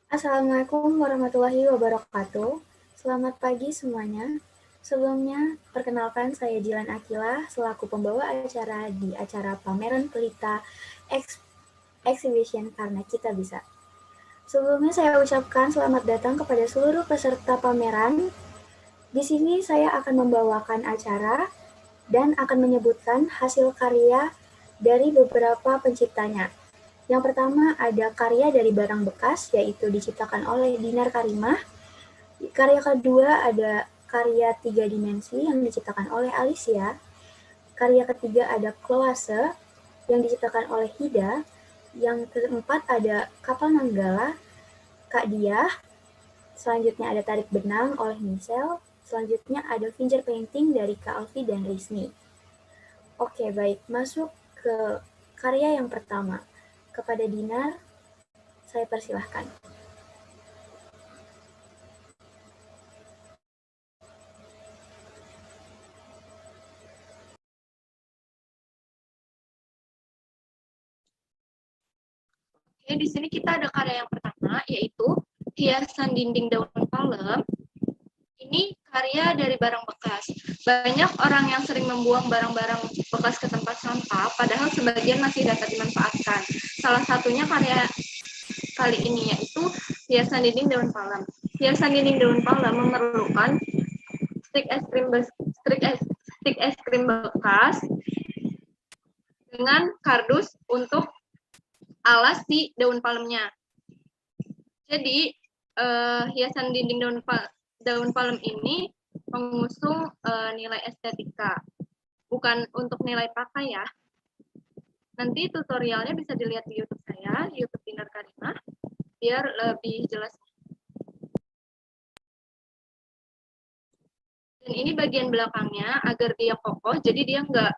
Assalamualaikum warahmatullahi wabarakatuh. Selamat pagi semuanya. Sebelumnya, perkenalkan saya Jilan Akila selaku pembawa acara di acara pameran Pelita Exhibition Karena Kita Bisa. Sebelumnya saya ucapkan selamat datang kepada seluruh peserta pameran. Di sini saya akan membawakan acara dan akan menyebutkan hasil karya dari beberapa penciptanya. Yang pertama ada karya dari barang bekas, yaitu diciptakan oleh Dinar Karimah. Karya kedua ada karya 3 dimensi yang diciptakan oleh Alicia. Karya ketiga ada Cloase yang diciptakan oleh Hida. Yang keempat ada Kapal Nanggala, Kak Diah. Selanjutnya ada Tarik Benang oleh Michelle. Selanjutnya ada Finger Painting dari Kak Alfi dan Rizmi. Oke, baik. Masuk ke karya yang pertama. Kepada Dinar, saya persilahkan. Oke, di sini kita ada karya yang pertama, yaitu hiasan dinding daun palem. Ini karya dari barang bekas. Banyak orang yang sering membuang barang-barang bekas ke tempat sampah, padahal sebagian masih dapat dimanfaatkan. Salah satunya karya kali ini yaitu hiasan dinding daun palem. Hiasan dinding daun palem memerlukan stik es krim bekas dengan kardus untuk alas di daun palemnya. Jadi hiasan dinding daun palem ini mengusung nilai estetika, bukan untuk nilai pakai ya. Nanti tutorialnya bisa dilihat di YouTube saya, YouTube Dinar Karimah, biar lebih jelas. Dan ini bagian belakangnya agar dia kokoh, jadi dia nggak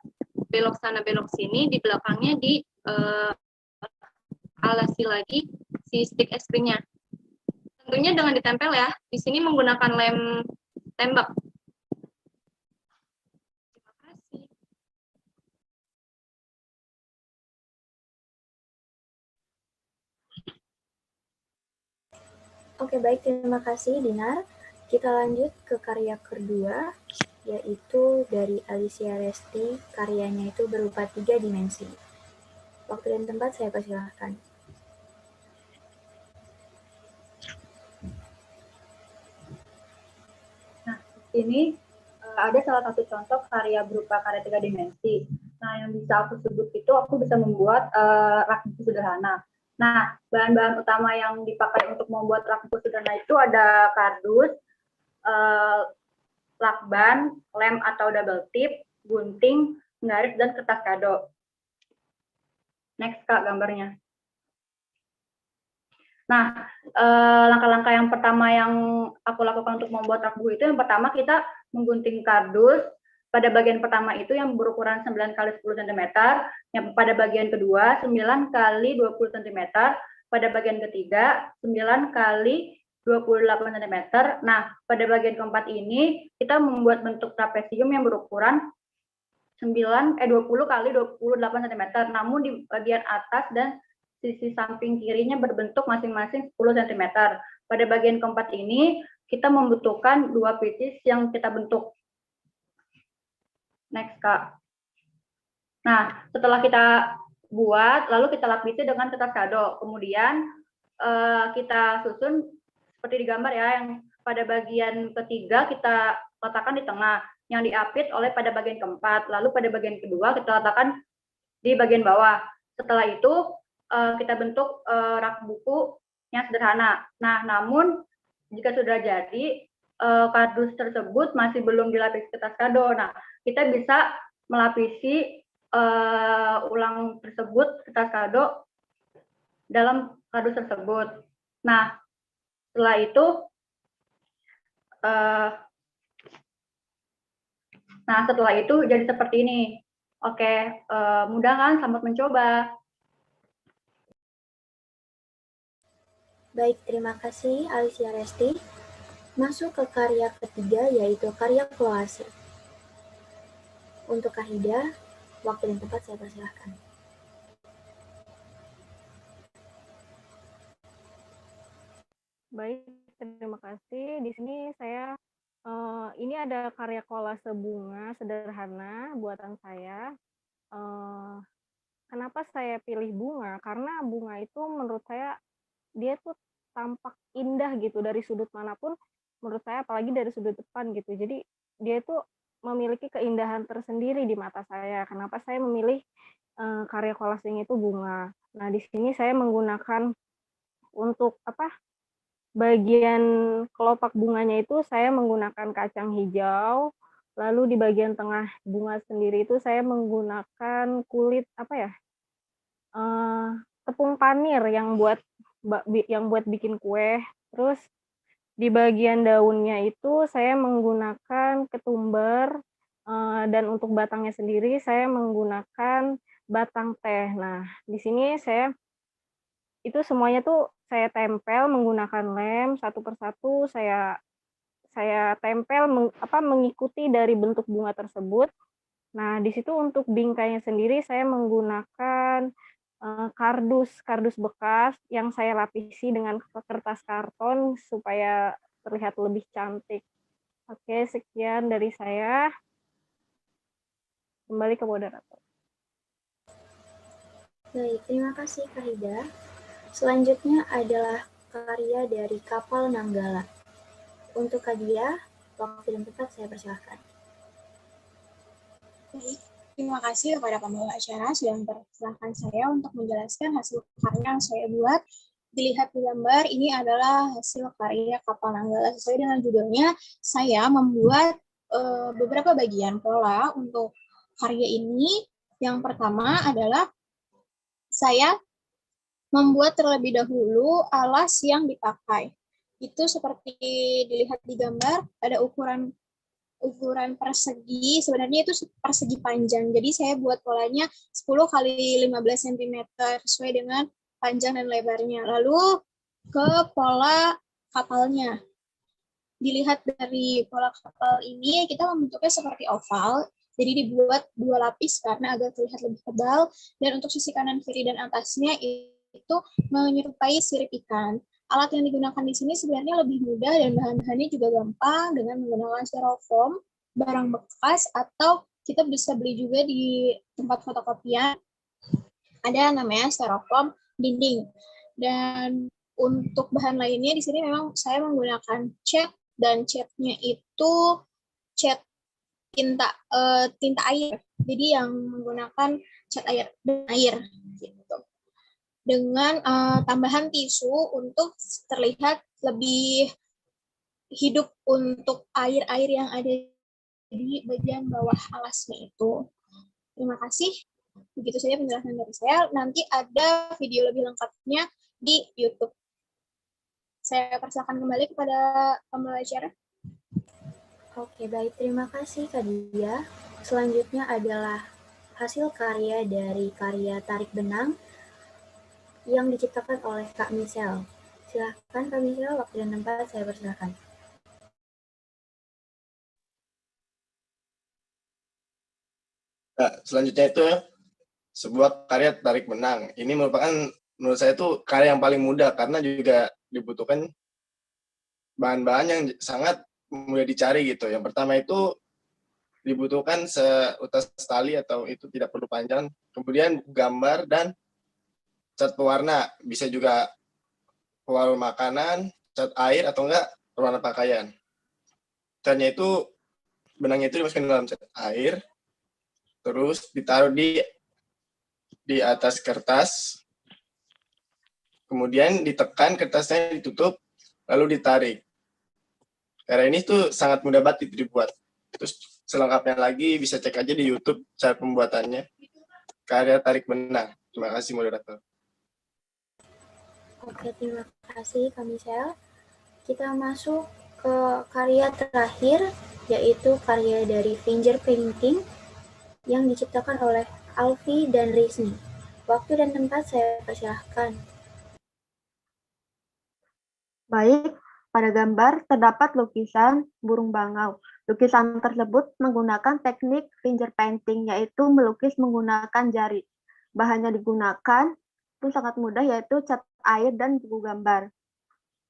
belok sana belok sini. Di belakangnya di alasi lagi si stick es krimnya. Tentunya dengan ditempel ya. Di sini menggunakan lem tembak. Terima kasih. Oke, baik. Terima kasih, Dinar. Kita lanjut ke karya kedua, yaitu dari Alicia Resti. Karyanya itu berupa 3 dimensi. Waktu dan tempat saya persilahkan. Nah, ini ada salah satu contoh karya berupa karya 3 dimensi. Nah, yang bisa aku sebut itu aku bisa membuat rak buku sederhana. Nah, bahan-bahan utama yang dipakai untuk membuat rak buku sederhana itu ada kardus, lakban, lem atau double tip, gunting, penggaris, dan kertas kado. Next, Kak, gambarnya. Nah, langkah-langkah yang pertama yang aku lakukan untuk membuat rak buku itu, yang pertama kita menggunting kardus. Pada bagian pertama itu yang berukuran 9 x 10 cm, yang pada bagian kedua 9 x 20 cm, pada bagian ketiga 9 x 28 cm. Nah, pada bagian keempat ini kita membuat bentuk trapesium yang berukuran 20 x 28 cm, namun di bagian atas dan sisi samping kirinya berbentuk masing-masing 10 cm. Pada bagian keempat ini kita membutuhkan 2 pieces yang kita bentuk. Next, Kak. Nah, setelah kita buat, lalu kita lapisi dengan kertas kado. Kemudian kita susun seperti di gambar ya, yang pada bagian ketiga kita letakkan di tengah, yang diapit oleh pada bagian keempat. Lalu pada bagian kedua kita letakkan di bagian bawah. Setelah itu kita bentuk rak buku yang sederhana. Nah, namun jika sudah jadi kardus tersebut masih belum dilapisi kertas kado. Nah, kita bisa melapisi ulang tersebut, kertas kado, dalam kardus tersebut. Nah, setelah itu, jadi seperti ini. Oke, mudah kan? Selamat mencoba. Baik, terima kasih Alicia Resti. Masuk ke karya ketiga, yaitu karya Cloase. Untuk Kahida, waktu dan tempat saya persilahkan. Baik, terima kasih. Di sini saya ini ada karya kolase bunga sederhana buatan saya. Eh, Kenapa saya pilih bunga? Karena bunga itu menurut saya dia tuh tampak indah gitu dari sudut manapun, menurut saya apalagi dari sudut depan gitu. Jadi dia itu memiliki keindahan tersendiri di mata saya. Kenapa saya memilih karya kolasenya itu bunga. Nah, di sini saya menggunakan untuk bagian kelopak bunganya itu saya menggunakan kacang hijau, lalu di bagian tengah bunga sendiri itu saya menggunakan kulit tepung panir yang buat bikin kue. Terus di bagian daunnya itu saya menggunakan ketumbar, dan untuk batangnya sendiri saya menggunakan batang teh. Nah, di sini itu semuanya tuh saya tempel menggunakan lem satu persatu, saya tempel mengikuti dari bentuk bunga tersebut. Nah, di situ untuk bingkainya sendiri saya menggunakan kardus bekas yang saya lapisi dengan kertas karton supaya terlihat lebih cantik. Oke, sekian dari saya. Kembali ke moderator. Baik, terima kasih Kak Hida. Selanjutnya adalah karya dari Kapal Nanggala. Untuk Kak Dia, waktu dan tempat saya persilahkan. Baik, terima kasih kepada pembawa acara sudah mempersilahkan saya untuk menjelaskan hasil karya yang saya buat. Dilihat di gambar, ini adalah hasil karya Kapal Nanggala. Sesuai dengan judulnya, saya membuat beberapa bagian pola untuk karya ini. Yang pertama adalah saya membuat terlebih dahulu alas yang dipakai. Itu seperti dilihat di gambar, ada ukuran persegi, sebenarnya itu persegi panjang. Jadi saya buat polanya 10 kali 15 cm sesuai dengan panjang dan lebarnya. Lalu ke pola kapalnya. Dilihat dari pola kapal ini, kita membentuknya seperti oval. Jadi dibuat 2 lapis karena agar terlihat lebih tebal. Dan untuk sisi kanan, kiri, dan atasnya itu menyerupai sirip ikan. Alat yang digunakan di sini sebenarnya lebih mudah dan bahan-bahannya juga gampang dengan menggunakan styrofoam, barang bekas, atau kita bisa beli juga di tempat fotokopian. Ada namanya styrofoam dinding. Dan untuk bahan lainnya di sini memang saya menggunakan cat, dan catnya itu cat tinta air. Jadi yang menggunakan cat air gitu. Dengan tambahan tisu untuk terlihat lebih hidup untuk air-air yang ada di bagian bawah alasnya itu. Terima kasih. Begitu saja penjelasan dari saya. Nanti ada video lebih lengkapnya di YouTube. Saya persilakan kembali kepada pembawa acara. Oke, baik. Terima kasih Kak Dia. Selanjutnya adalah hasil karya dari karya Tarik Benang yang diciptakan oleh Kak Michelle. Silahkan Kak Michelle, waktu dan tempat saya persilahkan. Nah, selanjutnya itu sebuah karya tarik benang. Ini merupakan menurut saya itu karya yang paling mudah karena juga dibutuhkan bahan-bahan yang sangat mudah dicari gitu. Yang pertama itu dibutuhkan seutas tali atau itu tidak perlu panjang. Kemudian gambar dan cat pewarna. Bisa juga pewarna makanan, cat air atau enggak pewarna pakaian. Catnya itu benangnya itu dimasukkan dalam cat air, terus ditaruh di atas kertas, kemudian ditekan kertasnya ditutup, lalu ditarik. Karena ini tuh sangat mudah banget dibuat. Terus selengkapnya lagi bisa cek aja di YouTube cara pembuatannya. Karya tarik benang. Terima kasih moderator. Oke, terima kasih Kak Michelle. Kita masuk ke karya terakhir, yaitu karya dari finger painting yang diciptakan oleh Alfi dan Rizny. Waktu dan tempat saya persilahkan. Baik, pada gambar terdapat lukisan burung bangau. Lukisan tersebut menggunakan teknik finger painting, yaitu melukis menggunakan jari. Bahannya digunakan itu sangat mudah, yaitu cat air dan buku gambar.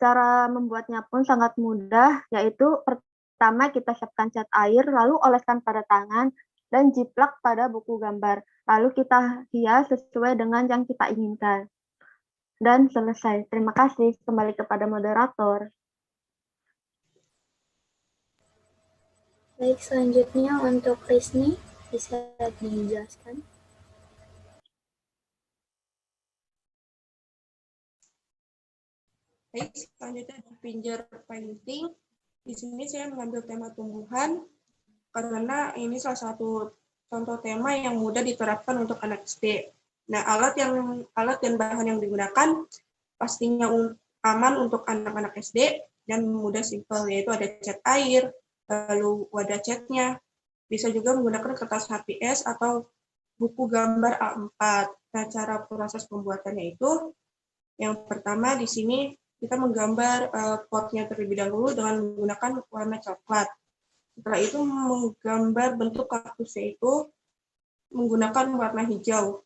Cara membuatnya pun sangat mudah, yaitu pertama kita siapkan cat air, lalu oleskan pada tangan, dan jiplak pada buku gambar. Lalu kita hias sesuai dengan yang kita inginkan. Dan selesai. Terima kasih. Kembali kepada moderator. Baik, selanjutnya untuk Risni, bisa dijelaskan? Baik, selanjutnya ada finger painting. Di sini saya mengambil tema tumbuhan karena ini salah satu contoh tema yang mudah diterapkan untuk anak SD. Nah, alat dan bahan yang digunakan pastinya aman untuk anak-anak SD dan mudah simpel, yaitu ada cat air, lalu wadah catnya, bisa juga menggunakan kertas HPS atau buku gambar A4. Nah, cara proses pembuatannya itu, yang pertama di sini kita menggambar potnya terlebih dahulu dengan menggunakan warna coklat. Setelah itu menggambar bentuk kaktusnya itu menggunakan warna hijau.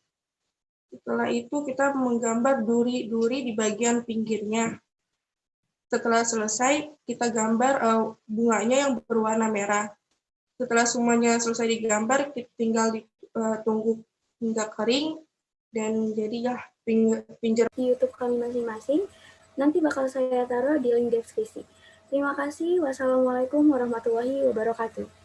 Setelah itu kita menggambar duri-duri di bagian pinggirnya. Setelah selesai, kita gambar bunganya yang berwarna merah. Setelah semuanya selesai digambar, kita tinggal tunggu hingga kering, dan jadilah pinjer di YouTube kami masing-masing. Nanti bakal saya taruh di link deskripsi. Terima kasih. Wassalamualaikum warahmatullahi wabarakatuh.